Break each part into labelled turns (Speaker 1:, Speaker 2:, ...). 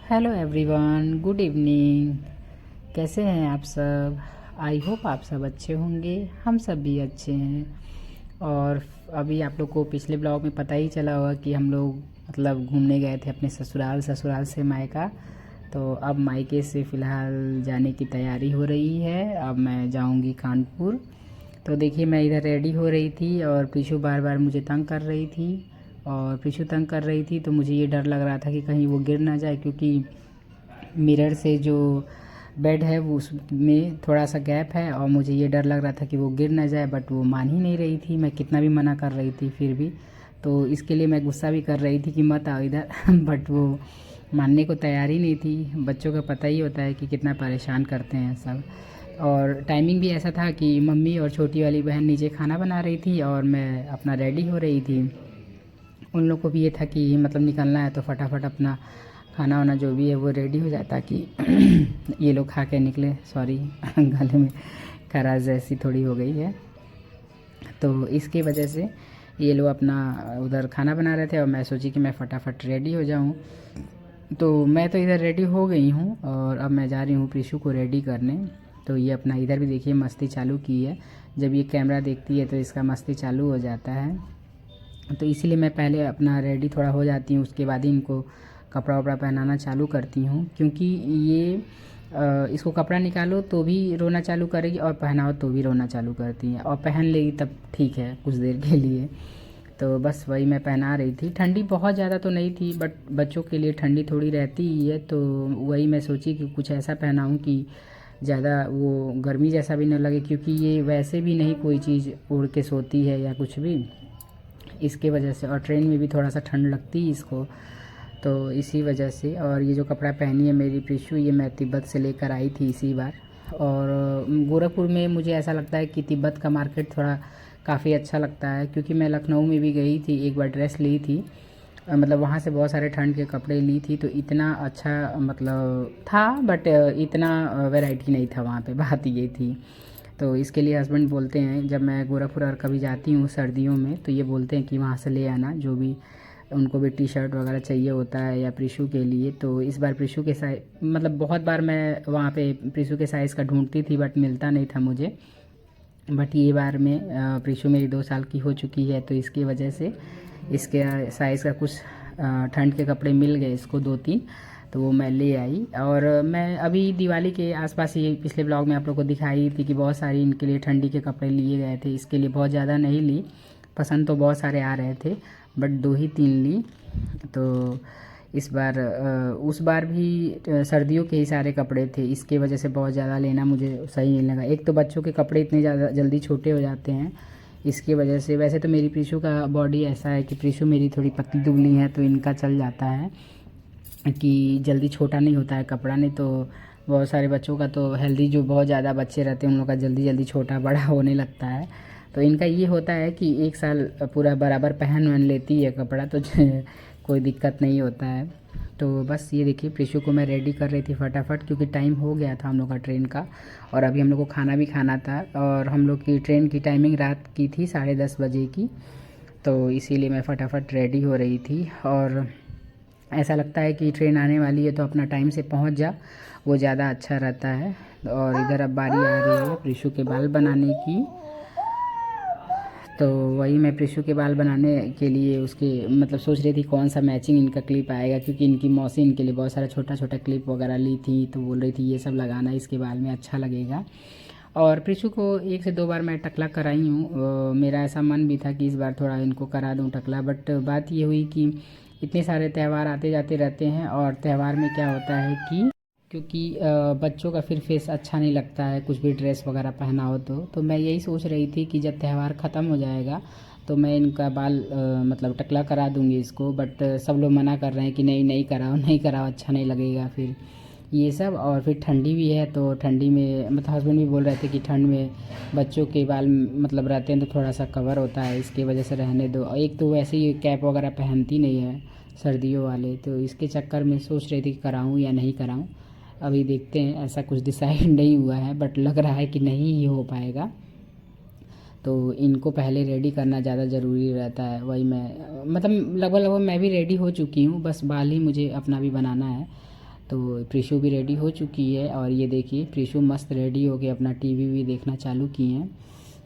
Speaker 1: Hello everyone, good evening. कैसे हैं आप सब? आई होप आप सब अच्छे होंगे। हम सब भी अच्छे हैं। और अभी आप लोग को पिछले ब्लॉग में पता ही चला होगा कि हम लोग मतलब घूमने गए थे अपने ससुराल, ससुराल से मायका। तो अब मायके से फ़िलहाल जाने की तैयारी हो रही है। अब मैं जाऊंगी कानपुर। तो देखिए, मैं इधर रेडी हो रही थी और प्रीशु बार बार मुझे तंग कर रही थी। और प्रीशु तंग कर रही थी तो मुझे ये डर लग रहा था कि कहीं वो गिर ना जाए, क्योंकि मिरर से जो बेड है वो उसमें थोड़ा सा गैप है और मुझे ये डर लग रहा था कि वो गिर ना जाए। बट वो मान ही नहीं रही थी, मैं कितना भी मना कर रही थी फिर भी। तो इसके लिए मैं गुस्सा भी कर रही थी कि मत आओ इधर बट वो मानने को तैयार ही नहीं थी। बच्चों का पता ही होता है कि कितना परेशान करते हैं सब। और टाइमिंग भी ऐसा था कि मम्मी और छोटी वाली बहन नीचे खाना बना रही थी और मैं अपना रेडी हो रही थी। उन लोग को भी ये था कि मतलब निकलना है तो फटाफट अपना खाना वाना जो भी है वो रेडी हो जाए, ताकि ये लोग खा के निकले। सॉरी गले में खराश जैसी थोड़ी हो गई है, तो इसकी वजह से ये लोग अपना उधर खाना बना रहे थे और मैं सोची कि मैं फटाफट रेडी हो जाऊं। तो मैं तो इधर रेडी हो गई हूँ और अब मैं जा रही हूँ प्रीशु को रेडी करने। तो ये अपना इधर भी देखिए मस्ती चालू की है। जब ये कैमरा देखती है तो इसका मस्ती चालू हो जाता है। तो इसीलिए मैं पहले अपना रेडी थोड़ा हो जाती हूँ, उसके बाद ही इनको कपड़ा वपड़ा पहनाना चालू करती हूँ। क्योंकि ये इसको कपड़ा निकालो तो भी रोना चालू करेगी और पहनाओ तो भी रोना चालू करती है, और पहन लेगी तब ठीक है कुछ देर के लिए। तो बस वही मैं पहना रही थी। ठंडी बहुत ज़्यादा तो नहीं थी, बट बच्चों के लिए ठंडी थोड़ी रहती ही है। तो वही मैं सोची कि कुछ ऐसा पहनाऊँ कि ज़्यादा वो गर्मी जैसा भी न लगे, क्योंकि ये वैसे भी नहीं कोई चीज़ ओढ़ के सोती है या कुछ भी, इसके वजह से। और ट्रेन में भी थोड़ा सा ठंड लगती है इसको, तो इसी वजह से। और ये जो कपड़ा पहनी है मेरी प्रीशु, ये मैं तिब्बत से लेकर आई थी इसी बार। और गोरखपुर में मुझे ऐसा लगता है कि तिब्बत का मार्केट थोड़ा काफ़ी अच्छा लगता है, क्योंकि मैं लखनऊ में भी गई थी, एक बार ड्रेस ली थी। मतलब वहाँ से बहुत सारे ठंड के कपड़े ली थी, तो इतना अच्छा मतलब था, बट इतना वैरायटी नहीं था वहाँ पे, बात ये थी। तो इसके लिए हस्बैंड बोलते हैं, जब मैं गोरखपुर और कभी जाती हूँ सर्दियों में, तो ये बोलते हैं कि वहाँ से ले आना, जो भी उनको भी टी शर्ट वगैरह चाहिए होता है या प्रीशु के लिए। तो इस बार प्रीशु के साइज मतलब बहुत बार मैं वहाँ पे प्रीशु के साइज़ का ढूंढती थी बट मिलता नहीं था मुझे। बट ये बार में प्रीशु मेरी 2 साल की हो चुकी है, तो इसकी वजह से इसके साइज़ का कुछ ठंड के कपड़े मिल गए इसको 2-3। तो वो मैं ले आई। और मैं अभी दिवाली के आसपास ही पिछले ब्लॉग में आप लोग को दिखाई थी कि बहुत सारी इनके लिए ठंडी के कपड़े लिए गए थे। इसके लिए बहुत ज़्यादा नहीं ली, पसंद तो बहुत सारे आ रहे थे, बट 2 ही 3 ली। तो इस बार उस बार भी सर्दियों के ही सारे कपड़े थे, इसके वजह से बहुत ज़्यादा लेना मुझे सही नहीं लगा। एक तो बच्चों के कपड़े इतने ज़्यादा जल्दी छोटे हो जाते हैं, इसकी वजह से। वैसे तो मेरी प्रीशु का बॉडी ऐसा है कि प्रीशु मेरी थोड़ी पतली दुबली है, तो इनका चल जाता है कि जल्दी छोटा नहीं होता है कपड़ा। नहीं तो बहुत सारे बच्चों का तो हेल्दी जो बहुत ज़्यादा बच्चे रहते हैं उन लोग का जल्दी जल्दी छोटा बड़ा होने लगता है। तो इनका ये होता है कि 1 साल पूरा बराबर पहन वहन लेती है कपड़ा, तो कोई दिक्कत नहीं होता है। तो बस ये देखिए प्रीशु को मैं रेडी कर रही थी फटाफट, क्योंकि टाइम हो गया था हम लोग का ट्रेन का, और अभी हम लोग को खाना भी खाना था। और हम लोग की ट्रेन की टाइमिंग रात की थी 10:30 बजे की, तो इसीलिए मैं फटाफट रेडी हो रही थी। और ऐसा लगता है कि ट्रेन आने वाली है तो अपना टाइम से पहुंच जा, वो ज़्यादा अच्छा रहता है। और इधर अब बारी आ रही है प्रीशु के बाल बनाने की। तो वही मैं प्रीशु के बाल बनाने के लिए उसके मतलब सोच रही थी कौन सा मैचिंग इनका क्लिप आएगा, क्योंकि इनकी मौसी इनके लिए बहुत सारा छोटा छोटा क्लिप वगैरह ली थी, तो बोल रही थी ये सब लगाना इसके बाल में अच्छा लगेगा। और प्रीशु को 1 से 2 बार मैं टकला कराई हूँ। मेरा ऐसा मन भी था कि इस बार थोड़ा इनको करा दूँ टकला, बट बात ये हुई कि इतने सारे त्यौहार आते जाते रहते हैं, और त्यौहार में क्या होता है कि क्योंकि बच्चों का फिर फेस अच्छा नहीं लगता है कुछ भी ड्रेस वगैरह पहना हो। तो मैं यही सोच रही थी कि जब त्यौहार ख़त्म हो जाएगा तो मैं इनका बाल मतलब टकला करा दूँगी इसको। बट सब लोग मना कर रहे हैं कि नहीं नहीं कराओ नहीं कराओ, अच्छा नहीं लगेगा फिर ये सब। और फिर ठंडी भी है, तो ठंडी में मतलब हस्बैंड भी बोल रहे थे कि ठंड में बच्चों के बाल मतलब रहते हैं तो थोड़ा सा कवर होता है, इसकी वजह से रहने दो। और एक तो वैसे ही कैप वगैरह पहनती नहीं है सर्दियों वाले, तो इसके चक्कर में सोच रही थी कि कराऊँ या नहीं कराऊँ। अभी देखते हैं, ऐसा कुछ डिसाइड नहीं हुआ है, बट लग रहा है कि नहीं ही हो पाएगा। तो इनको पहले रेडी करना ज़्यादा ज़रूरी रहता है। वही मैं मतलब लगभग लगभग मैं भी रेडी हो चुकी हूँ, बस बाल ही मुझे अपना भी बनाना है। तो प्रीशु भी रेडी हो चुकी है और ये देखिए प्रीशु मस्त रेडी हो के अपना टीवी भी देखना चालू की हैं।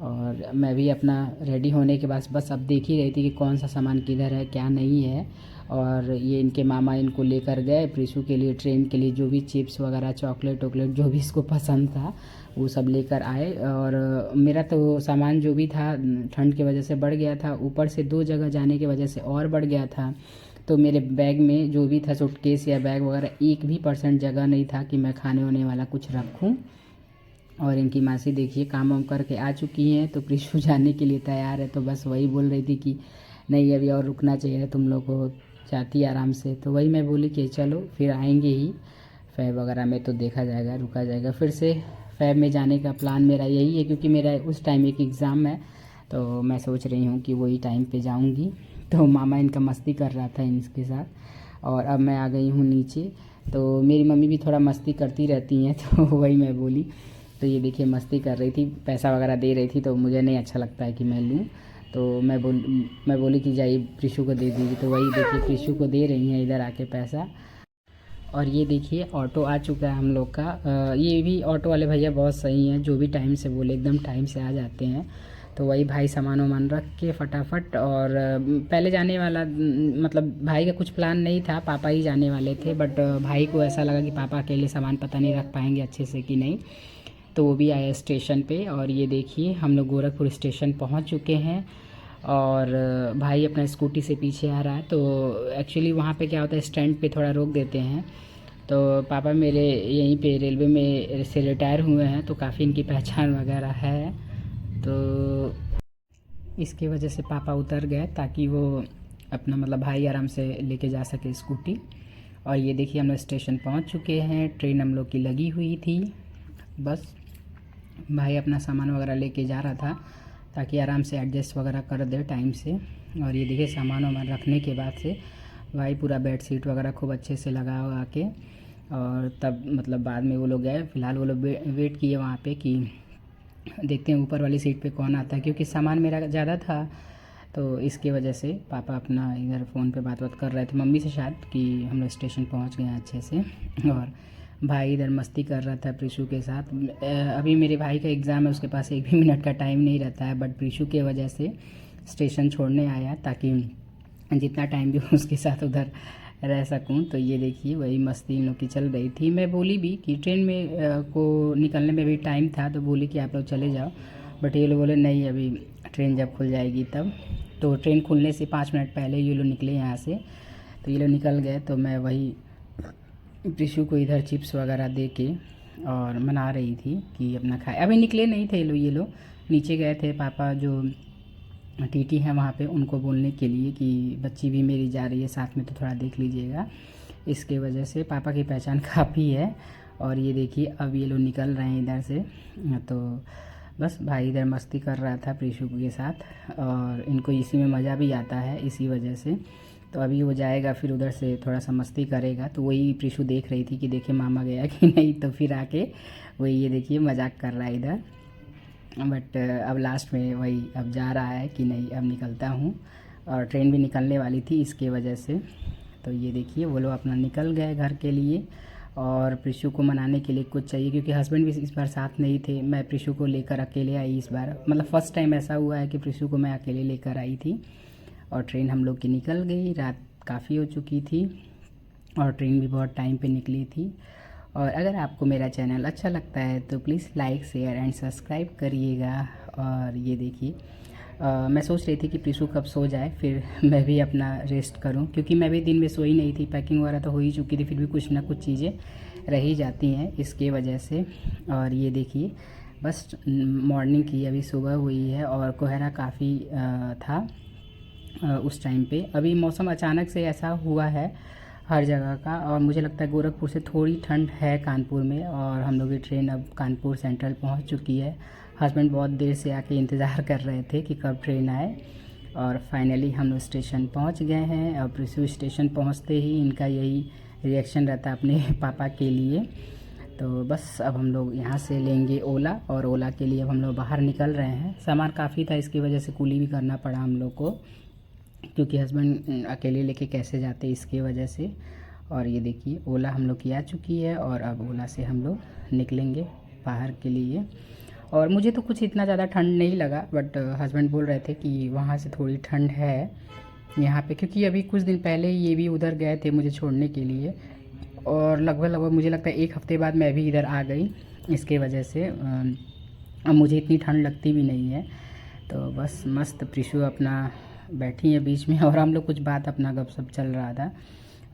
Speaker 1: और मैं भी अपना रेडी होने के बाद बस अब देख ही रही थी कि कौन सा सामान किधर है क्या नहीं है। और ये इनके मामा इनको लेकर गए प्रीशु के लिए ट्रेन के लिए जो भी चिप्स वगैरह चॉकलेट वॉकलेट जो भी इसको पसंद था वो सब लेकर आए। और मेरा तो सामान जो भी था ठंड की वजह से बढ़ गया था, ऊपर से 2 जगह जाने की वजह से और बढ़ गया था। तो मेरे बैग में जो भी था सूटकेस या बैग वगैरह 1% जगह नहीं था कि मैं खाने वाने वाला कुछ रखूं। और इनकी मासी देखिए काम वाम करके आ चुकी हैं, तो प्रीशु जाने के लिए तैयार है। तो बस वही बोल रही थी कि नहीं अभी और रुकना चाहिए तुम लोग को, चाहती आराम से। तो वही मैं बोली कि चलो फिर आएंगे ही फैब वगैरह में तो देखा जाएगा रुका जाएगा। फिर से फैब में जाने का प्लान मेरा यही है क्योंकि मेरा उस टाइम एक एग्ज़ाम है, तो मैं सोच रही हूँ कि वही टाइम पे जाऊँगी। तो मामा इनका मस्ती कर रहा था इनके साथ और अब मैं आ गई हूँ नीचे। तो मेरी मम्मी भी थोड़ा मस्ती करती रहती हैं तो वही मैं बोली। तो ये देखिए मस्ती कर रही थी, पैसा वगैरह दे रही थी, तो मुझे नहीं अच्छा लगता है कि मैं लूँ। तो मैं बोली कि जाइए प्रीशु को दे दीजिए। तो वही देखिए प्रीशु को दे रही हैं इधर आके पैसा। और ये देखिए ऑटो आ चुका है हम लोग का। ये भी ऑटो वाले भैया बहुत सही हैं, जो भी टाइम से बोले एकदम टाइम से आ जाते हैं। तो वही भाई सामान वामान रख के फटाफट। और पहले जाने वाला मतलब भाई का कुछ प्लान नहीं था, पापा ही जाने वाले थे, बट भाई को ऐसा लगा कि पापा अकेले सामान पता नहीं रख पाएंगे अच्छे से कि नहीं। तो वो भी आया स्टेशन पे। और ये देखिए हम लोग गोरखपुर स्टेशन पहुंच चुके हैं और भाई अपना स्कूटी से पीछे आ रहा है। तो एक्चुअली वहाँ पे क्या होता है स्टैंड पे थोड़ा रोक देते हैं। तो पापा मेरे यहीं पे रेलवे में से रिटायर हुए हैं, तो काफ़ी इनकी पहचान वगैरह है। तो इसकी वजह से पापा उतर गए ताकि वो अपना मतलब भाई आराम से लेके जा सके स्कूटी। और ये देखिए हम लोग स्टेशन पहुँच चुके हैं, ट्रेन हम लोग की लगी हुई थी। बस भाई अपना सामान वगैरह लेके जा रहा था ताकि आराम से एडजस्ट वगैरह कर दे टाइम से। और ये देखिए सामान वामान रखने के बाद से भाई पूरा बेड शीट वगैरह खूब अच्छे से लगा वगा के और तब मतलब बाद में वो लोग गए। फ़िलहाल वो लोग वेट किए वहाँ पे कि देखते हैं ऊपर वाली सीट पे कौन आता है, क्योंकि सामान मेरा ज़्यादा था। तो इसकी वजह से पापा अपना इधर फ़ोन पे बात कर रहे थे मम्मी से शायद कि हम लोग स्टेशन पहुँच गए हैं अच्छे से। और भाई इधर मस्ती कर रहा था प्रीशु के साथ। अभी मेरे भाई का एग्ज़ाम है, उसके पास 1 भी मिनट का टाइम नहीं रहता है, बट प्रीशु के वजह से स्टेशन छोड़ने आया ताकि जितना टाइम भी उसके साथ उधर रह सकूं। तो ये देखिए वही मस्ती इन लोग की चल रही थी। मैं बोली भी कि ट्रेन में को निकलने में भी टाइम था, तो बोली कि आप लोग चले जाओ, बट ये लोग बोले नहीं अभी ट्रेन जब खुल जाएगी तब। तो ट्रेन खुलने से 5 मिनट पहले ये लोग निकले यहाँ से, तो ये लोग निकल गए। तो मैं वही प्रीशु को इधर चिप्स वगैरह दे के और मना रही थी कि अपना खाए। अभी निकले नहीं थे ये लोग नीचे गए थे। पापा जो टीटी हैं वहाँ पे उनको बोलने के लिए कि बच्ची भी मेरी जा रही है साथ में, तो थोड़ा देख लीजिएगा। इसके वजह से पापा की पहचान काफ़ी है। और ये देखिए अब ये लोग निकल रहे हैं इधर से। तो बस भाई इधर मस्ती कर रहा था प्रीशु के साथ और इनको इसी में मज़ा भी आता है इसी वजह से। तो अभी वो जाएगा फिर उधर से थोड़ा सा मस्ती करेगा। तो वही प्रीशु देख रही थी कि देखे मामा गया कि नहीं, तो फिर आके वही ये देखिए मजाक कर रहा है इधर। बट अब लास्ट में वही अब जा रहा है कि नहीं अब निकलता हूँ। और ट्रेन भी निकलने वाली थी इसके वजह से। तो ये देखिए वो लोग अपना निकल गए घर के लिए। और प्रीशु को मनाने के लिए कुछ चाहिए क्योंकि हस्बैंड भी इस बार साथ नहीं थे। मैं प्रीशु को लेकर अकेले आई इस बार, मतलब फ़र्स्ट टाइम ऐसा हुआ है कि प्रीशु को मैं अकेले लेकर आई थी। और ट्रेन हम लोग की निकल गई, रात काफ़ी हो चुकी थी और ट्रेन भी बहुत टाइम पे निकली थी। और अगर आपको मेरा चैनल अच्छा लगता है तो please like share and subscribe करिएगा। और ये देखिए मैं सोच रही थी कि प्रीशु कब सो जाए फिर मैं भी अपना रेस्ट करूं, क्योंकि मैं भी दिन में सोई नहीं थी, पैकिंग वगैरह तो हो ही चुकी थी, फिर भी कुछ ना कुछ चीज़ें रह ही जाती हैं इसके वजह से। और ये देखिए बस मॉर्निंग की अभी सुबह हुई है और कोहरा काफ़ी था उस टाइम पे। अभी मौसम अचानक से ऐसा हुआ है हर जगह का। और मुझे लगता है गोरखपुर से थोड़ी ठंड है कानपुर में। और हम लोग की ट्रेन अब कानपुर सेंट्रल पहुंच चुकी है। हस्बैंड बहुत देर से आके इंतज़ार कर रहे थे कि कब ट्रेन आए। और फाइनली हम लोग स्टेशन पहुंच गए हैं। और प्रीशु स्टेशन पहुंचते ही इनका यही रिएक्शन रहता अपने पापा के लिए। तो बस अब हम लोग यहाँ से लेंगे ओला, और ओला के लिए अब हम लोग बाहर निकल रहे हैं। सामान काफ़ी था इसकी वजह से कूली भी करना पड़ा हम लोग को, क्योंकि हस्बैंड अकेले लेके कैसे जाते इसकी वजह से। और ये देखिए ओला हम लोग की आ चुकी है और अब ओला से हम लोग निकलेंगे बाहर के लिए। और मुझे तो कुछ इतना ज़्यादा ठंड नहीं लगा, बट हस्बैंड बोल रहे थे कि वहाँ से थोड़ी ठंड है यहाँ पे, क्योंकि अभी कुछ दिन पहले ये भी उधर गए थे मुझे छोड़ने के लिए, और लगभग मुझे लगता है 1 हफ़्ते बाद मैं भी इधर आ गई। इसके वजह से अब मुझे इतनी ठंड लगती भी नहीं है। तो बस मस्त प्रिशु अपना बैठी है बीच में और हम लोग कुछ बात अपना गपशप चल रहा था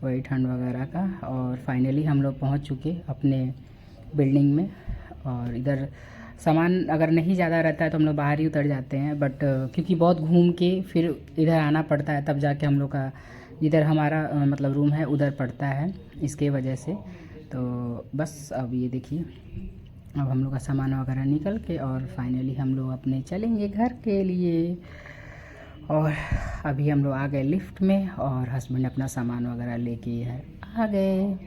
Speaker 1: वही ठंड वगैरह का। और फाइनली हम लोग पहुंच चुके अपने बिल्डिंग में। और इधर सामान अगर नहीं ज़्यादा रहता है तो हम लोग बाहर ही उतर जाते हैं, बट क्योंकि बहुत घूम के फिर इधर आना पड़ता है तब जाके हम लोग का जिधर हमारा मतलब रूम है उधर पड़ता है, इसके वजह से। तो बस अब ये देखिए अब हम लोग का सामान वगैरह निकल के और फाइनली हम लोग अपने चलेंगे घर के लिए। और अभी हम लोग आ गए लिफ्ट में और हस्बैंड अपना सामान वगैरह लेके है आ गए।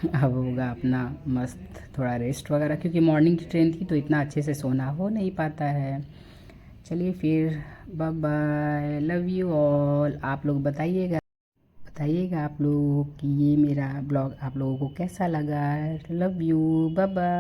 Speaker 1: अब होगा अपना मस्त थोड़ा रेस्ट वगैरह, क्योंकि मॉर्निंग की ट्रेन थी तो इतना अच्छे से सोना हो नहीं पाता है। चलिए फिर bye bye, love you all. आप लोग बताइएगा आप लोग कि ये मेरा ब्लॉग आप लोगों को कैसा लगा। Love you, bye bye.